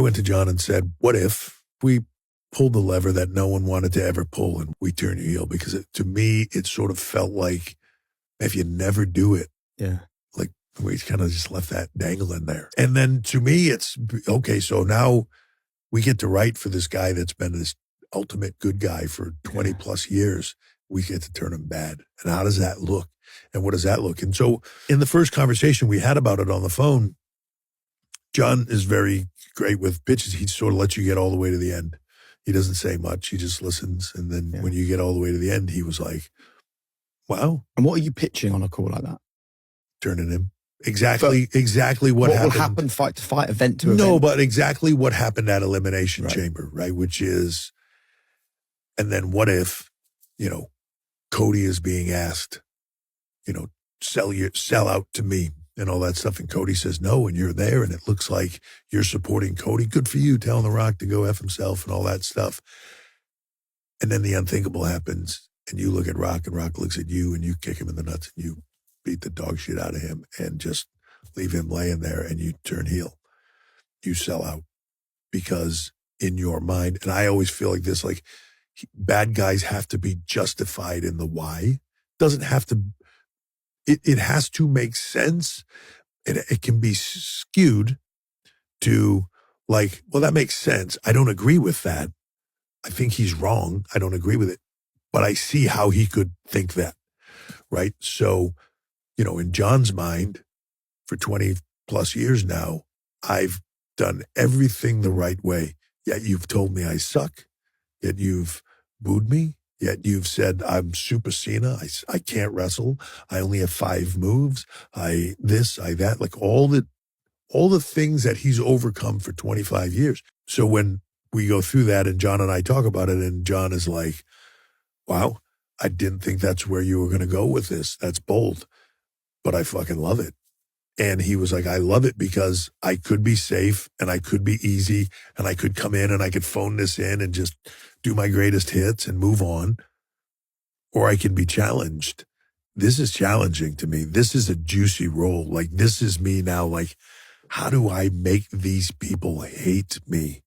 went to John and said, what if we pulled the lever that no one wanted to ever pull and we turn your heel? Because to me, it sort of felt like if you never do it, like we kind of just left that dangling there. And then to me, it's, okay, so now we get to write for this guy that's been this ultimate good guy for 20 plus years. We get to turn him bad. And how does that look? And what does that look? And so in the first conversation we had about it on the phone, John is very great with pitches. He sort of lets you get all the way to the end. He doesn't say much. He just listens. And then when you get all the way to the end, he was like, wow. And what are you pitching on a call like that? Turning him. Exactly what happened. What will happen fight to fight, event to event? No, but exactly what happened at Elimination Chamber, right? Which is, and then what if, Cody is being asked, sell out to me and all that stuff. And Cody says no, and you're there, and it looks like you're supporting Cody. Good for you, telling The Rock to go F himself and all that stuff. And then the unthinkable happens, and you look at Rock, and Rock looks at you, and you kick him in the nuts, and you beat the dog shit out of him and just leave him laying there, and you turn heel. You sell out. Because in your mind, and I always feel like this, like bad guys have to be justified in the why. Doesn't have to, it has to make sense. And it can be skewed to like, well, that makes sense. I don't agree with that. I think he's wrong. I don't agree with it. But I see how he could think that, right? So, in John's mind, for 20 plus years now, I've done everything the right way. Yet you've told me I suck. Yet you've booed me. Yet you've said I'm Super Cena. I can't wrestle. I only have 5 moves. I that, like all the things that he's overcome for 25 years. So when we go through that and John and I talk about it, and John is like, wow, I didn't think that's where you were going to go with this. That's bold, but I fucking love it. And he was like, I love it because I could be safe and I could be easy and I could come in and I could phone this in and just do my greatest hits and move on. Or I can be challenged. This is challenging to me. This is a juicy role. Like, this is me now. Like, how do I make these people hate me?